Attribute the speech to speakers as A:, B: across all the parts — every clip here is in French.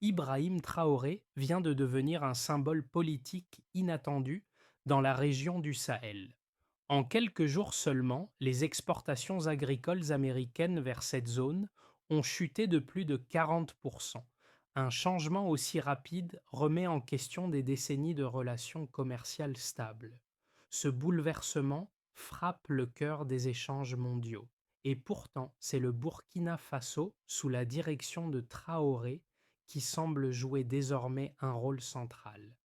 A: Ibrahim Traoré vient de devenir un symbole politique inattendu dans la région du Sahel. En quelques jours seulement, les exportations agricoles américaines vers cette zone ont chuté de plus de 40%. Un changement aussi rapide remet en question des décennies de relations commerciales stables. Ce bouleversement frappe le cœur des échanges mondiaux. Et pourtant, c'est le Burkina Faso, sous la direction de Traoré, qui semble jouer désormais un rôle central.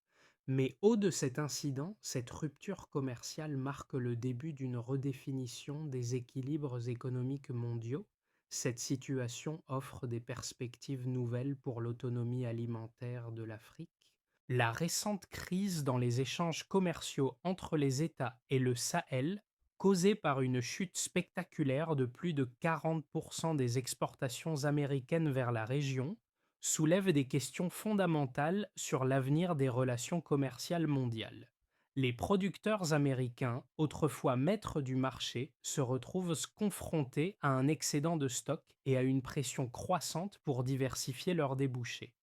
A: Mais au de cet incident, cette rupture commerciale marque le début d'une redéfinition des équilibres économiques mondiaux. Cette situation offre des perspectives nouvelles pour l'autonomie alimentaire de l'Afrique. La récente crise dans les échanges commerciaux entre les États et le Sahel, causée par une chute spectaculaire de plus de 40% des exportations américaines vers la région, soulève des questions fondamentales sur l'avenir des relations commerciales mondiales. Les producteurs américains, autrefois maîtres du marché, se retrouvent confrontés à un excédent de stock et à une pression croissante pour diversifier leurs débouchés.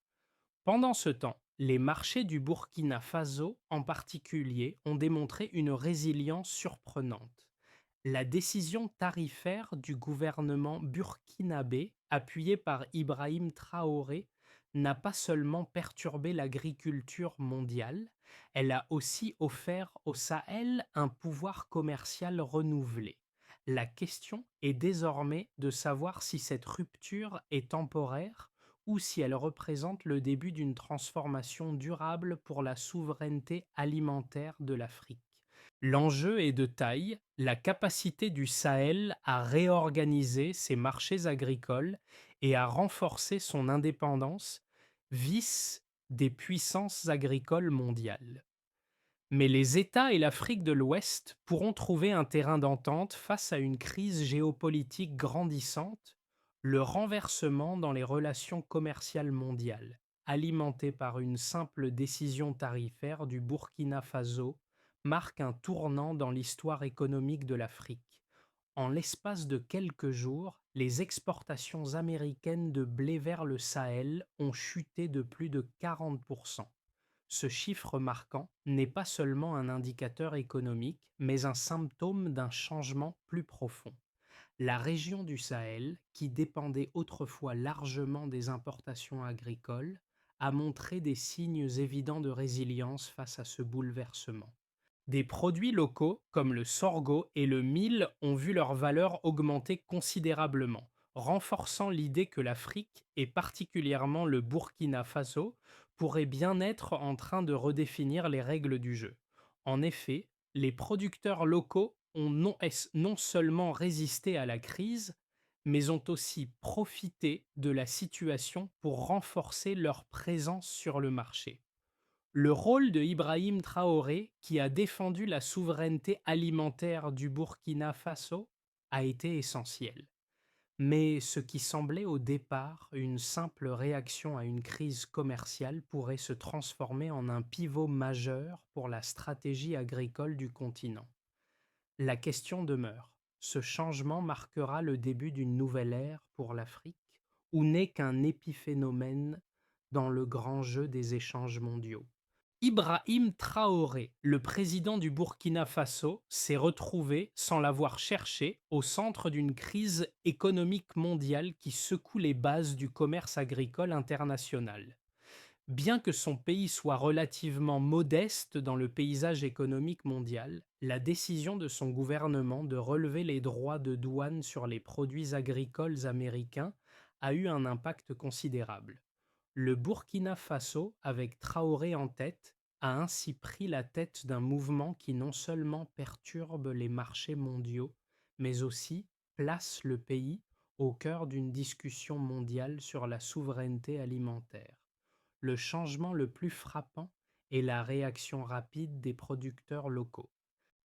A: Pendant ce temps, les marchés du Burkina Faso en particulier ont démontré une résilience surprenante. La décision tarifaire du gouvernement burkinabé, appuyé par Ibrahim Traoré, n'a pas seulement perturbé l'agriculture mondiale, elle a aussi offert au Sahel un pouvoir commercial renouvelé. La question est désormais de savoir si cette rupture est temporaire ou si elle représente le début d'une transformation durable pour la souveraineté alimentaire de l'Afrique. L'enjeu est de taille, la capacité du Sahel à réorganiser ses marchés agricoles et à renforcer son indépendance vis des puissances agricoles mondiales. Mais les États et l'Afrique de l'Ouest pourront trouver un terrain d'entente face à une crise géopolitique grandissante, le renversement dans les relations commerciales mondiales, alimenté par une simple décision tarifaire du Burkina Faso, marque un tournant dans l'histoire économique de l'Afrique. En l'espace de quelques jours, les exportations américaines de blé vers le Sahel ont chuté de plus de 40%. Ce chiffre marquant n'est pas seulement un indicateur économique, mais un symptôme d'un changement plus profond. La région du Sahel, qui dépendait autrefois largement des importations agricoles, a montré des signes évidents de résilience face à ce bouleversement. Des produits locaux comme le sorgho et le mil ont vu leur valeur augmenter considérablement, renforçant l'idée que l'Afrique, et particulièrement le Burkina Faso, pourrait bien être en train de redéfinir les règles du jeu. En effet, les producteurs locaux ont non seulement résisté à la crise, mais ont aussi profité de la situation pour renforcer leur présence sur le marché. Le rôle de Ibrahim Traoré, qui a défendu la souveraineté alimentaire du Burkina Faso, a été essentiel. Mais ce qui semblait au départ une simple réaction à une crise commerciale pourrait se transformer en un pivot majeur pour la stratégie agricole du continent. La question demeure, ce changement marquera le début d'une nouvelle ère pour l'Afrique ou n'est qu'un épiphénomène dans le grand jeu des échanges mondiaux? Ibrahim Traoré, le président du Burkina Faso, s'est retrouvé, sans l'avoir cherché, au centre d'une crise économique mondiale qui secoue les bases du commerce agricole international. Bien que son pays soit relativement modeste dans le paysage économique mondial, la décision de son gouvernement de relever les droits de douane sur les produits agricoles américains a eu un impact considérable. Le Burkina Faso, avec Traoré en tête, a ainsi pris la tête d'un mouvement qui non seulement perturbe les marchés mondiaux, mais aussi place le pays au cœur d'une discussion mondiale sur la souveraineté alimentaire. Le changement le plus frappant est la réaction rapide des producteurs locaux.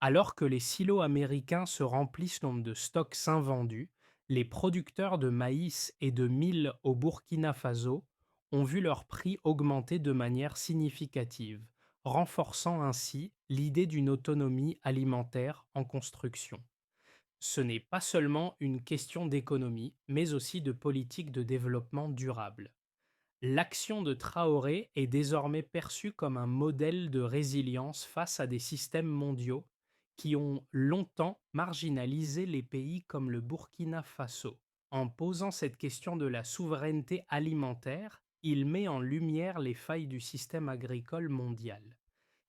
A: Alors que les silos américains se remplissent de stocks invendus, les producteurs de maïs et de mil au Burkina Faso ont vu leur prix augmenter de manière significative, renforçant ainsi l'idée d'une autonomie alimentaire en construction. Ce n'est pas seulement une question d'économie, mais aussi de politique de développement durable. L'action de Traoré est désormais perçue comme un modèle de résilience face à des systèmes mondiaux qui ont longtemps marginalisé les pays comme le Burkina Faso. En posant cette question de la souveraineté alimentaire, il met en lumière les failles du système agricole mondial.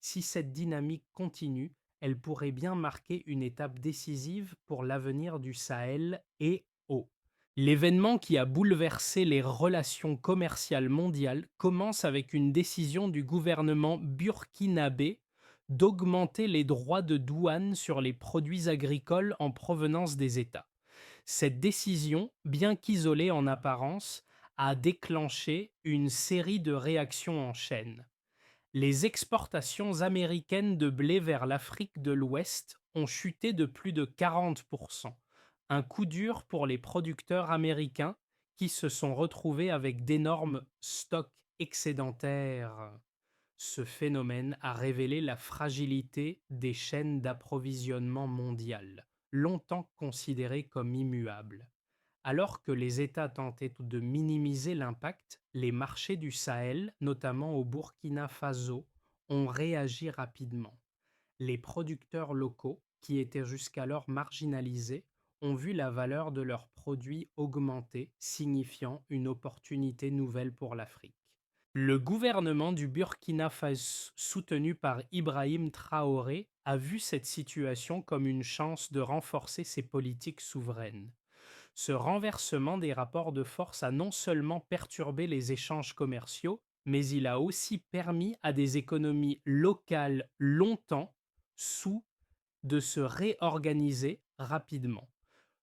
A: Si cette dynamique continue, elle pourrait bien marquer une étape décisive pour l'avenir du Sahel et au L'événement qui a bouleversé les relations commerciales mondiales commence avec une décision du gouvernement burkinabé d'augmenter les droits de douane sur les produits agricoles en provenance des États. Cette décision, bien qu'isolée en apparence, a déclenché une série de réactions en chaîne. Les exportations américaines de blé vers l'Afrique de l'Ouest ont chuté de plus de 40%, un coup dur pour les producteurs américains qui se sont retrouvés avec d'énormes stocks excédentaires. Ce phénomène a révélé la fragilité des chaînes d'approvisionnement mondiales, longtemps considérées comme immuables. Alors que les États tentaient de minimiser l'impact, les marchés du Sahel, notamment au Burkina Faso, ont réagi rapidement. Les producteurs locaux, qui étaient jusqu'alors marginalisés, ont vu la valeur de leurs produits augmenter, signifiant une opportunité nouvelle pour l'Afrique. Le gouvernement du Burkina Faso, soutenu par Ibrahim Traoré, a vu cette situation comme une chance de renforcer ses politiques souveraines. Ce renversement des rapports de force a non seulement perturbé les échanges commerciaux, mais il a aussi permis à des économies locales longtemps sous de se réorganiser rapidement.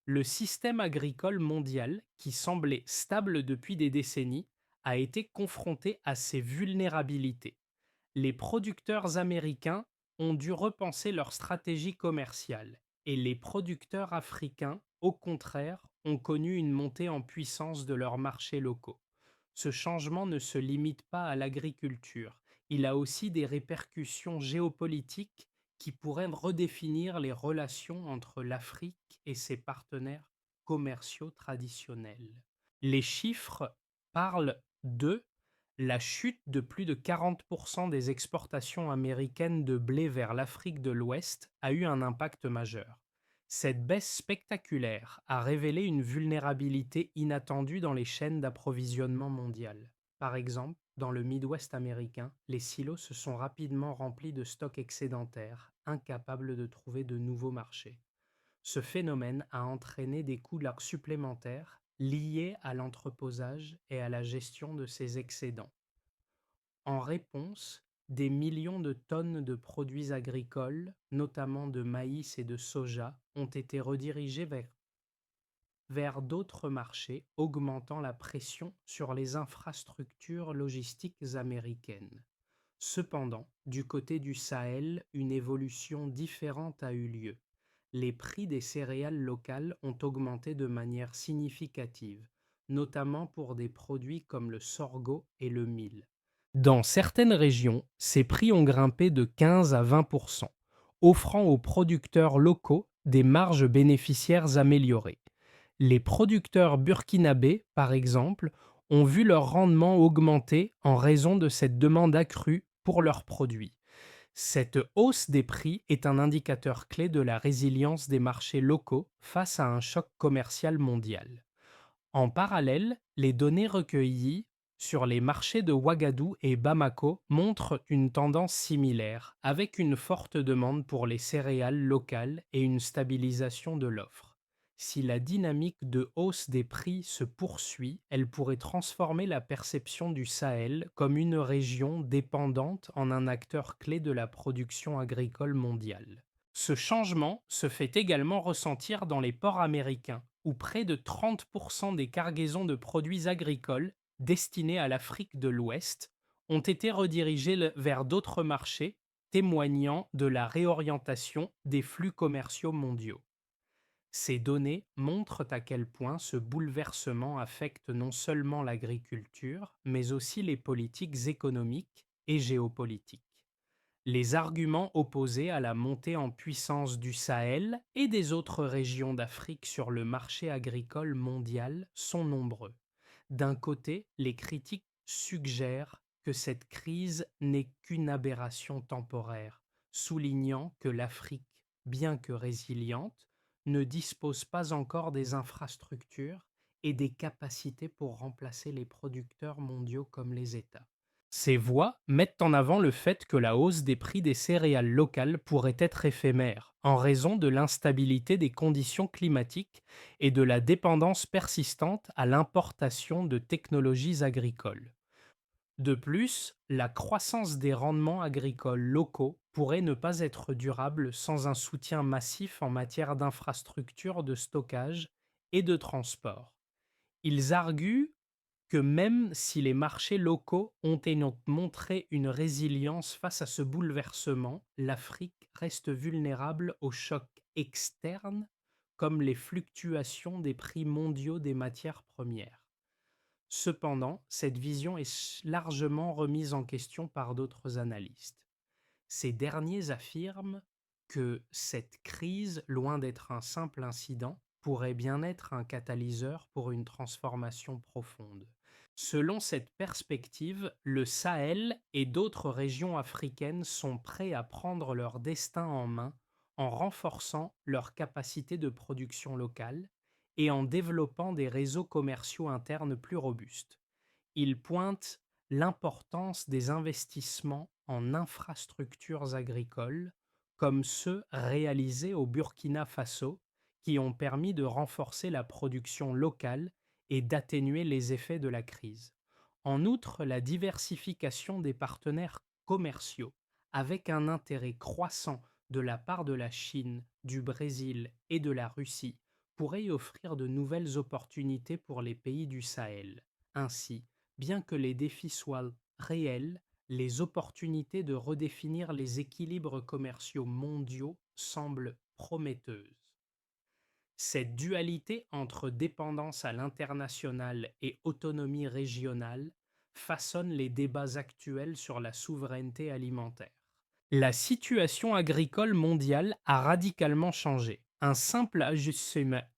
A: Le système agricole mondial, qui semblait stable depuis des décennies, a été confronté à ces vulnérabilités. Les producteurs américains ont dû repenser leur stratégie commerciale et les producteurs africains, au contraire, ont connu une montée en puissance de leurs marchés locaux. Ce changement ne se limite pas à l'agriculture, il a aussi des répercussions géopolitiques qui pourraient redéfinir les relations entre l'Afrique et ses partenaires commerciaux traditionnels. Les chiffres parlent de la chute de plus de 40% des exportations américaines de blé vers l'Afrique de l'Ouest a eu un impact majeur. Cette baisse spectaculaire a révélé une vulnérabilité inattendue dans les chaînes d'approvisionnement mondiales. Par exemple, dans le Midwest américain, les silos se sont rapidement remplis de stocks excédentaires, incapables de trouver de nouveaux marchés. Ce phénomène a entraîné des coûts supplémentaires liés à l'entreposage et à la gestion de ces excédents. En réponse, des millions de tonnes de produits agricoles, notamment de maïs et de soja, ont été redirigés vers d'autres marchés, augmentant la pression sur les infrastructures logistiques américaines. Cependant, du côté du Sahel, une évolution différente a eu lieu. Les prix des céréales locales ont augmenté de manière significative, notamment pour des produits comme le sorgho et le mil. Dans certaines régions, ces prix ont grimpé de 15 à 20%, offrant aux producteurs locaux des marges bénéficiaires améliorées. Les producteurs burkinabés, par exemple, ont vu leur rendement augmenter en raison de cette demande accrue pour leurs produits. Cette hausse des prix est un indicateur clé de la résilience des marchés locaux face à un choc commercial mondial. En parallèle, les données recueillies sur les marchés de Ouagadougou et Bamako montrent une tendance similaire, avec une forte demande pour les céréales locales et une stabilisation de l'offre. Si la dynamique de hausse des prix se poursuit, elle pourrait transformer la perception du Sahel comme une région dépendante en un acteur clé de la production agricole mondiale. Ce changement se fait également ressentir dans les ports américains, où près de 30% des cargaisons de produits agricoles destinés à l'Afrique de l'Ouest ont été redirigées vers d'autres marchés, témoignant de la réorientation des flux commerciaux mondiaux. Ces données montrent à quel point ce bouleversement affecte non seulement l'agriculture, mais aussi les politiques économiques et géopolitiques. Les arguments opposés à la montée en puissance du Sahel et des autres régions d'Afrique sur le marché agricole mondial sont nombreux. D'un côté, les critiques suggère que cette crise n'est qu'une aberration temporaire, soulignant que l'Afrique, bien que résiliente, ne dispose pas encore des infrastructures et des capacités pour remplacer les producteurs mondiaux comme les États. Ces voix mettent en avant le fait que la hausse des prix des céréales locales pourrait être éphémère, en raison de l'instabilité des conditions climatiques et de la dépendance persistante à l'importation de technologies agricoles. De plus, la croissance des rendements agricoles locaux pourrait ne pas être durable sans un soutien massif en matière d'infrastructures de stockage et de transport. Ils arguent que même si les marchés locaux ont montré une résilience face à ce bouleversement, l'Afrique reste vulnérable aux chocs externes comme les fluctuations des prix mondiaux des matières premières. Cependant, cette vision est largement remise en question par d'autres analystes. Ces derniers affirment que cette crise, loin d'être un simple incident, pourrait bien être un catalyseur pour une transformation profonde. Selon cette perspective, le Sahel et d'autres régions africaines sont prêts à prendre leur destin en main en renforçant leur capacité de production locale et en développant des réseaux commerciaux internes plus robustes. Il pointe l'importance des investissements en infrastructures agricoles, comme ceux réalisés au Burkina Faso, qui ont permis de renforcer la production locale et d'atténuer les effets de la crise. En outre, la diversification des partenaires commerciaux, avec un intérêt croissant de la part de la Chine, du Brésil et de la Russie, pourrait y offrir de nouvelles opportunités pour les pays du Sahel. Ainsi, bien que les défis soient réels, les opportunités de redéfinir les équilibres commerciaux mondiaux semblent prometteuses. Cette dualité entre dépendance à l'international et autonomie régionale façonne les débats actuels sur la souveraineté alimentaire. La situation agricole mondiale a radicalement changé. Un simple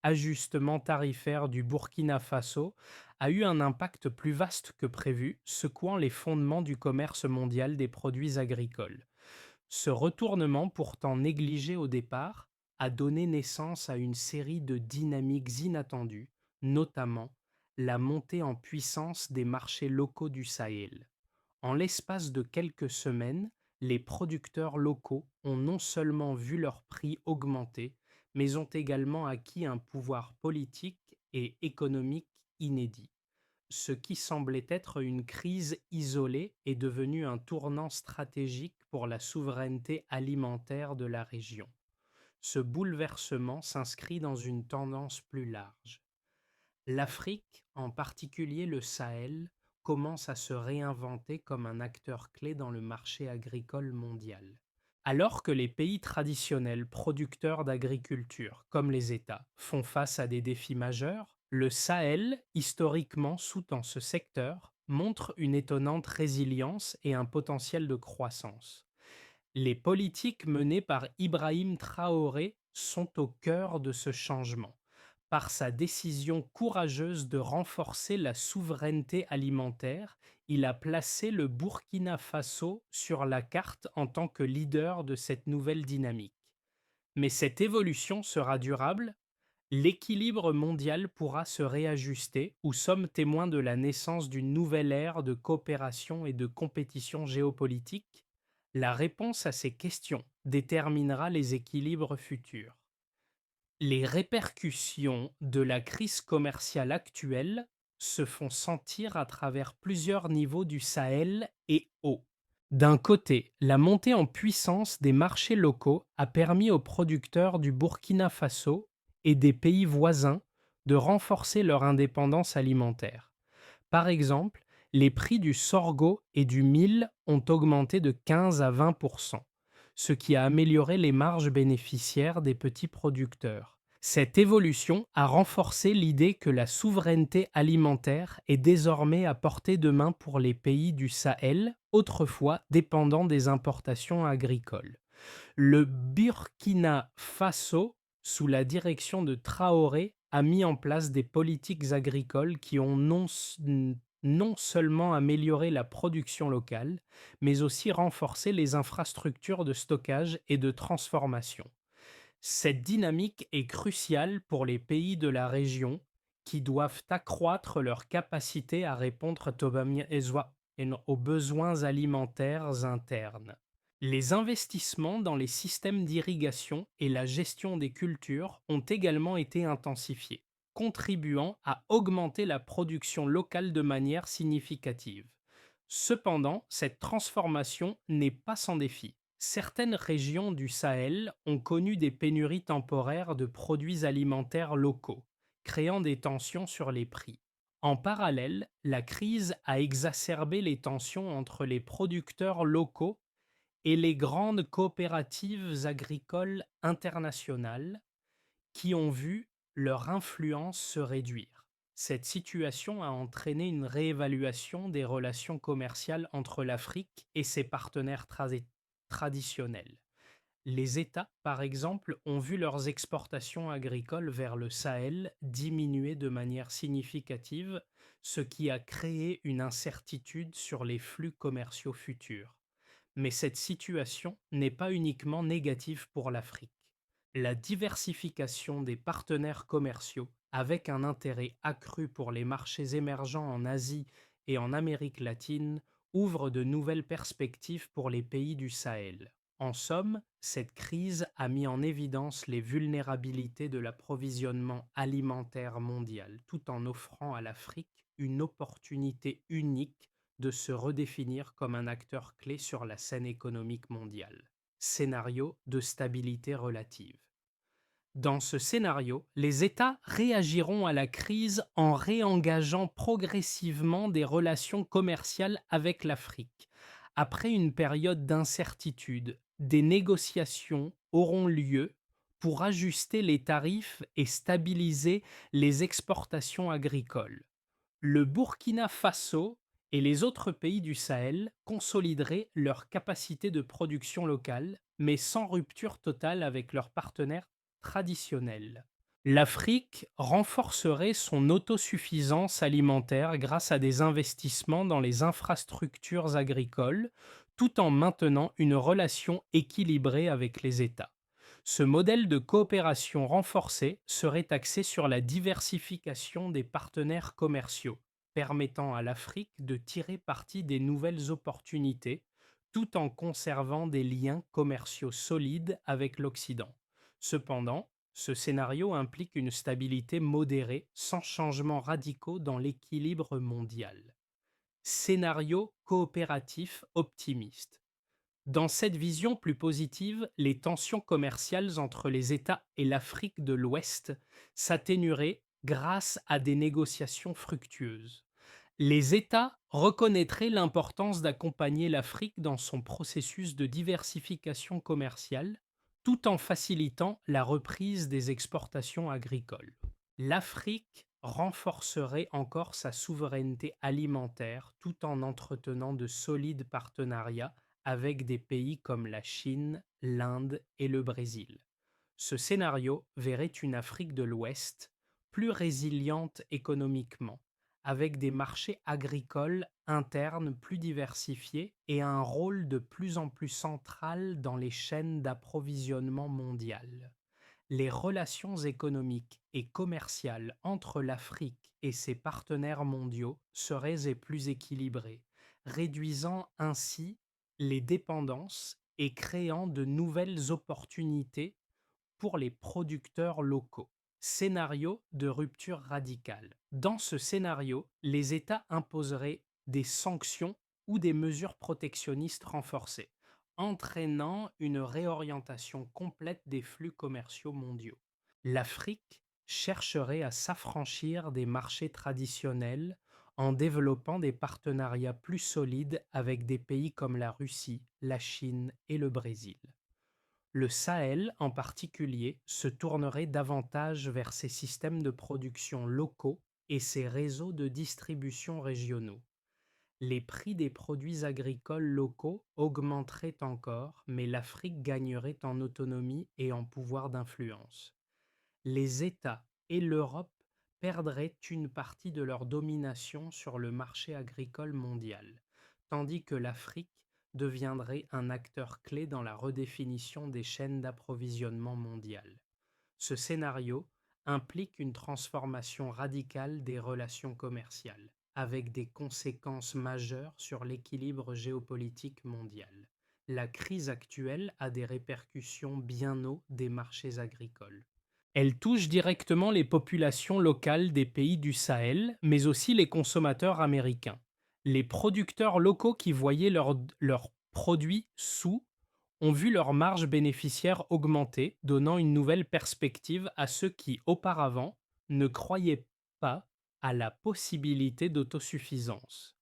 A: ajustement tarifaire du Burkina Faso a eu un impact plus vaste que prévu, secouant les fondements du commerce mondial des produits agricoles. Ce retournement, pourtant négligé au départ, a donné naissance à une série de dynamiques inattendues, notamment la montée en puissance des marchés locaux du Sahel. En l'espace de quelques semaines, les producteurs locaux ont non seulement vu leurs prix augmenter, mais ont également acquis un pouvoir politique et économique inédit. Ce qui semblait être une crise isolée est devenu un tournant stratégique pour la souveraineté alimentaire de la région. Ce bouleversement s'inscrit dans une tendance plus large. L'Afrique, en particulier le Sahel, commence à se réinventer comme un acteur clé dans le marché agricole mondial. Alors que les pays traditionnels producteurs d'agriculture, comme les États, font face à des défis majeurs, le Sahel, historiquement sous-tend ce secteur, montre une étonnante résilience et un potentiel de croissance. Les politiques menées par Ibrahim Traoré sont au cœur de ce changement. Par sa décision courageuse de renforcer la souveraineté alimentaire, il a placé le Burkina Faso sur la carte en tant que leader de cette nouvelle dynamique. Mais cette évolution sera durable? L'équilibre mondial pourra se réajuster ou sommes témoins de la naissance d'une nouvelle ère de coopération et de compétition géopolitique? La réponse à ces questions déterminera les équilibres futurs. Les répercussions de la crise commerciale actuelle se font sentir à travers plusieurs niveaux du Sahel et au. D'un côté, la montée en puissance des marchés locaux a permis aux producteurs du Burkina Faso et des pays voisins de renforcer leur indépendance alimentaire. Par exemple, les prix du sorgho et du mil ont augmenté de 15 à 20 ce qui a amélioré les marges bénéficiaires des petits producteurs. Cette évolution a renforcé l'idée que la souveraineté alimentaire est désormais à portée de main pour les pays du Sahel, autrefois dépendants des importations agricoles. Le Burkina Faso, sous la direction de Traoré, a mis en place des politiques agricoles qui ont non non seulement améliorer la production locale, mais aussi renforcer les infrastructures de stockage et de transformation. Cette dynamique est cruciale pour les pays de la région qui doivent accroître leur capacité à répondre aux besoins alimentaires internes. Les investissements dans les systèmes d'irrigation et la gestion des cultures ont également été intensifiés, contribuant à augmenter la production locale de manière significative. Cependant, cette transformation n'est pas sans défi. Certaines régions du Sahel ont connu des pénuries temporaires de produits alimentaires locaux, créant des tensions sur les prix. En parallèle, la crise a exacerbé les tensions entre les producteurs locaux et les grandes coopératives agricoles internationales qui ont vu leur influence se réduire. Cette situation a entraîné une réévaluation des relations commerciales entre l'Afrique et ses partenaires traditionnels. Les États, par exemple, ont vu leurs exportations agricoles vers le Sahel diminuer de manière significative, ce qui a créé une incertitude sur les flux commerciaux futurs. Mais cette situation n'est pas uniquement négative pour l'Afrique. La diversification des partenaires commerciaux, avec un intérêt accru pour les marchés émergents en Asie et en Amérique latine, ouvre de nouvelles perspectives pour les pays du Sahel. En somme, cette crise a mis en évidence les vulnérabilités de l'approvisionnement alimentaire mondial, tout en offrant à l'Afrique une opportunité unique de se redéfinir comme un acteur clé sur la scène économique mondiale. Scénario de stabilité relative. Dans ce scénario, les États réagiront à la crise en réengageant progressivement des relations commerciales avec l'Afrique. Après une période d'incertitude, des négociations auront lieu pour ajuster les tarifs et stabiliser les exportations agricoles. Le Burkina Faso et les autres pays du Sahel consolideraient leur capacité de production locale, mais sans rupture totale avec leurs partenaires traditionnels. L'Afrique renforcerait son autosuffisance alimentaire grâce à des investissements dans les infrastructures agricoles, tout en maintenant une relation équilibrée avec les États. Ce modèle de coopération renforcée serait axé sur la diversification des partenaires commerciaux, permettant à l'Afrique de tirer parti des nouvelles opportunités tout en conservant des liens commerciaux solides avec l'Occident. Cependant, ce scénario implique une stabilité modérée sans changements radicaux dans l'équilibre mondial. Scénario coopératif optimiste. Dans cette vision plus positive, les tensions commerciales entre les États et l'Afrique de l'Ouest s'atténueraient grâce à des négociations fructueuses. Les États reconnaîtraient l'importance d'accompagner l'Afrique dans son processus de diversification commerciale, tout en facilitant la reprise des exportations agricoles. L'Afrique renforcerait encore sa souveraineté alimentaire tout en entretenant de solides partenariats avec des pays comme la Chine, l'Inde et le Brésil. Ce scénario verrait une Afrique de l'Ouest plus résiliente économiquement, avec des marchés agricoles internes plus diversifiés et un rôle de plus en plus central dans les chaînes d'approvisionnement mondiales. Les relations économiques et commerciales entre l'Afrique et ses partenaires mondiaux seraient plus équilibrées, réduisant ainsi les dépendances et créant de nouvelles opportunités pour les producteurs locaux. Scénario de rupture radicale. Dans ce scénario, les États imposeraient des sanctions ou des mesures protectionnistes renforcées, entraînant une réorientation complète des flux commerciaux mondiaux. L'Afrique chercherait à s'affranchir des marchés traditionnels en développant des partenariats plus solides avec des pays comme la Russie, la Chine et le Brésil. Le Sahel, en particulier, se tournerait davantage vers ses systèmes de production locaux et ses réseaux de distribution régionaux. Les prix des produits agricoles locaux augmenteraient encore, mais l'Afrique gagnerait en autonomie et en pouvoir d'influence. Les États et l'Europe perdraient une partie de leur domination sur le marché agricole mondial, tandis que l'Afrique deviendrait un acteur clé dans la redéfinition des chaînes d'approvisionnement mondiales. Ce scénario implique une transformation radicale des relations commerciales, avec des conséquences majeures sur l'équilibre géopolitique mondial. La crise actuelle a des répercussions bien haut des marchés agricoles. Elle touche directement les populations locales des pays du Sahel, mais aussi les consommateurs américains. Les producteurs locaux qui voyaient leurs produits sous ont vu leurs marges bénéficiaires augmenter, donnant une nouvelle perspective à ceux qui, auparavant, ne croyaient pas à la possibilité d'autosuffisance.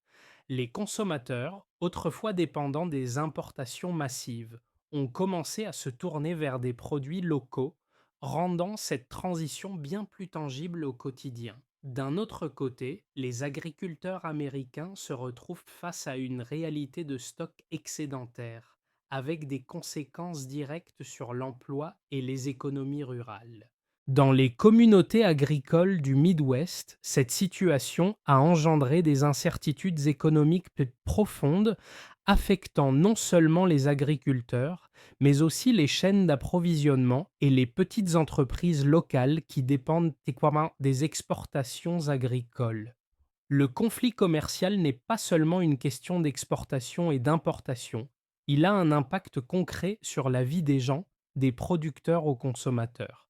A: Les consommateurs, autrefois dépendants des importations massives, ont commencé à se tourner vers des produits locaux, rendant cette transition bien plus tangible au quotidien. D'un autre côté, les agriculteurs américains se retrouvent face à une réalité de stock excédentaire, avec des conséquences directes sur l'emploi et les économies rurales. Dans les communautés agricoles du Midwest, cette situation a engendré des incertitudes économiques profondes, affectant non seulement les agriculteurs, mais aussi les chaînes d'approvisionnement et les petites entreprises locales qui dépendent des exportations agricoles. Le conflit commercial n'est pas seulement une question d'exportation et d'importation, il a un impact concret sur la vie des gens, des producteurs aux consommateurs.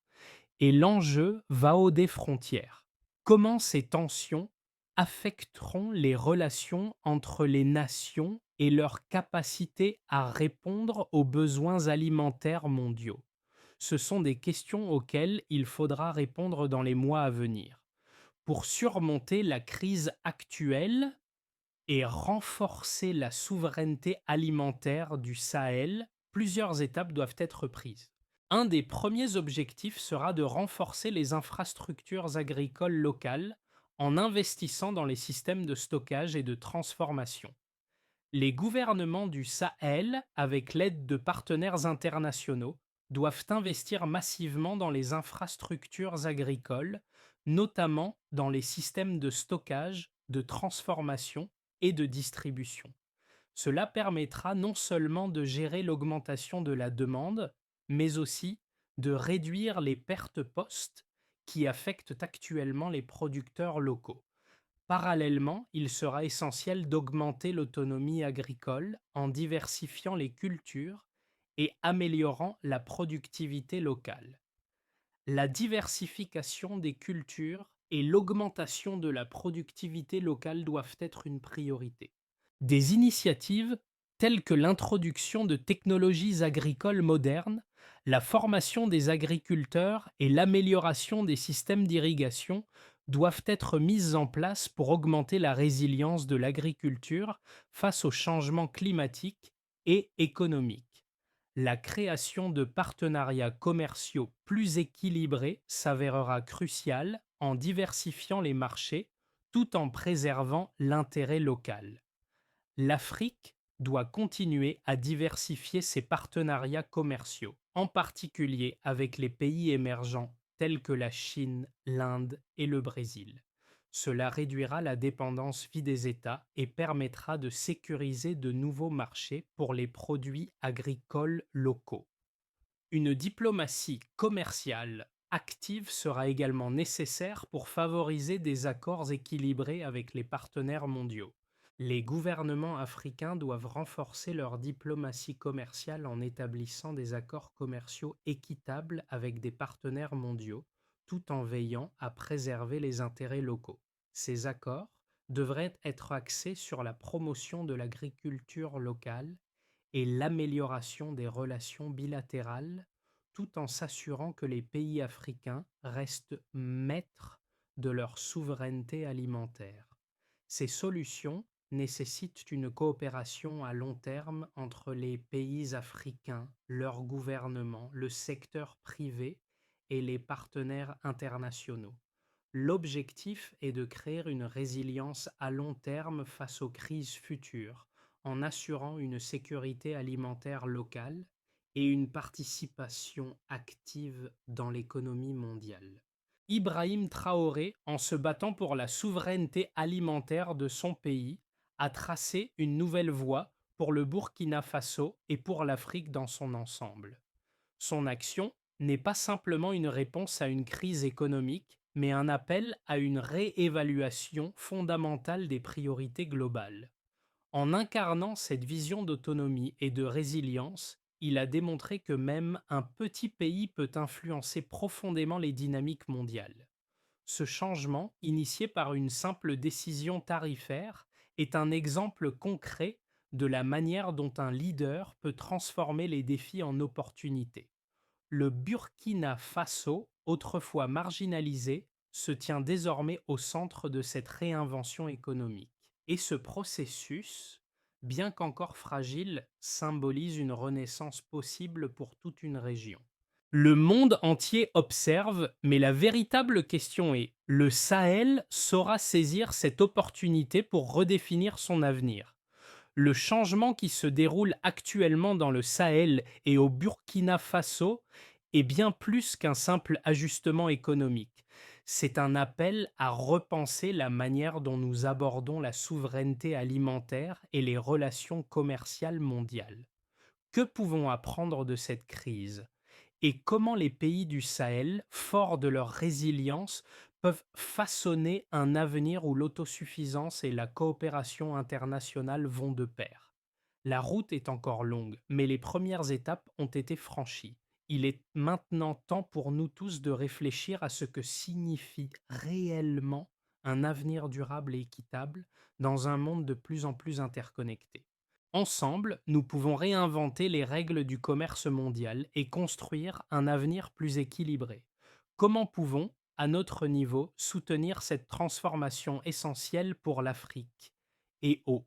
A: Et l'enjeu va au-des frontières. Comment ces tensions affecteront les relations entre les nations et leur capacité à répondre aux besoins alimentaires mondiaux? Ce sont des questions auxquelles il faudra répondre dans les mois à venir. Pour surmonter la crise actuelle et renforcer la souveraineté alimentaire du Sahel, plusieurs étapes doivent être prises. Un des premiers objectifs sera de renforcer les infrastructures agricoles locales en investissant dans les systèmes de stockage et de transformation. Les gouvernements du Sahel, avec l'aide de partenaires internationaux, doivent investir massivement dans les infrastructures agricoles, notamment dans les systèmes de stockage, de transformation et de distribution. Cela permettra non seulement de gérer l'augmentation de la demande, mais aussi de réduire les pertes postes qui affectent actuellement les producteurs locaux. Parallèlement, il sera essentiel d'augmenter l'autonomie agricole en diversifiant les cultures et améliorant la productivité locale. La diversification des cultures et l'augmentation de la productivité locale doivent être une priorité. Des initiatives telles que l'introduction de technologies agricoles modernes, la formation des agriculteurs et l'amélioration des systèmes d'irrigation doivent être mises en place pour augmenter la résilience de l'agriculture face aux changements climatiques et économiques. La création de partenariats commerciaux plus équilibrés s'avérera cruciale en diversifiant les marchés tout en préservant l'intérêt local. L'Afrique doit continuer à diversifier ses partenariats commerciaux, en particulier avec les pays émergents tels que la Chine, l'Inde et le Brésil. Cela réduira la dépendance vis des États et permettra de sécuriser de nouveaux marchés pour les produits agricoles locaux. Une diplomatie commerciale active sera également nécessaire pour favoriser des accords équilibrés avec les partenaires mondiaux. Les gouvernements africains doivent renforcer leur diplomatie commerciale en établissant des accords commerciaux équitables avec des partenaires mondiaux, tout en veillant à préserver les intérêts locaux. Ces accords devraient être axés sur la promotion de l'agriculture locale et l'amélioration des relations bilatérales, tout en s'assurant que les pays africains restent maîtres de leur souveraineté alimentaire. Ces solutions nécessitent une coopération à long terme entre les pays africains, leurs gouvernements, le secteur privé et les partenaires internationaux. L'objectif est de créer une résilience à long terme face aux crises futures, en assurant une sécurité alimentaire locale et une participation active dans l'économie mondiale. Ibrahim Traoré, en se battant pour la souveraineté alimentaire de son pays, a tracé une nouvelle voie pour le Burkina Faso et pour l'Afrique dans son ensemble. Son action n'est pas simplement une réponse à une crise économique, mais un appel à une réévaluation fondamentale des priorités globales. En incarnant cette vision d'autonomie et de résilience, il a démontré que même un petit pays peut influencer profondément les dynamiques mondiales. Ce changement, initié par une simple décision tarifaire, est un exemple concret de la manière dont un leader peut transformer les défis en opportunités. Le Burkina Faso, autrefois marginalisé, se tient désormais au centre de cette réinvention économique. Et ce processus, bien qu'encore fragile, symbolise une renaissance possible pour toute une région. Le monde entier observe, mais la véritable question est, le Sahel saura saisir cette opportunité pour redéfinir son avenir? Le changement qui se déroule actuellement dans le Sahel et au Burkina Faso est bien plus qu'un simple ajustement économique. C'est un appel à repenser la manière dont nous abordons la souveraineté alimentaire et les relations commerciales mondiales. Que pouvons apprendre de cette crise? Et comment les pays du Sahel, forts de leur résilience, peuvent façonner un avenir où l'autosuffisance et la coopération internationale vont de pair. La route est encore longue, mais les premières étapes ont été franchies. Il est maintenant temps pour nous tous de réfléchir à ce que signifie réellement un avenir durable et équitable dans un monde de plus en plus interconnecté. Ensemble, nous pouvons réinventer les règles du commerce mondial et construire un avenir plus équilibré. Comment pouvons, à notre niveau, soutenir cette transformation essentielle pour l'Afrique et au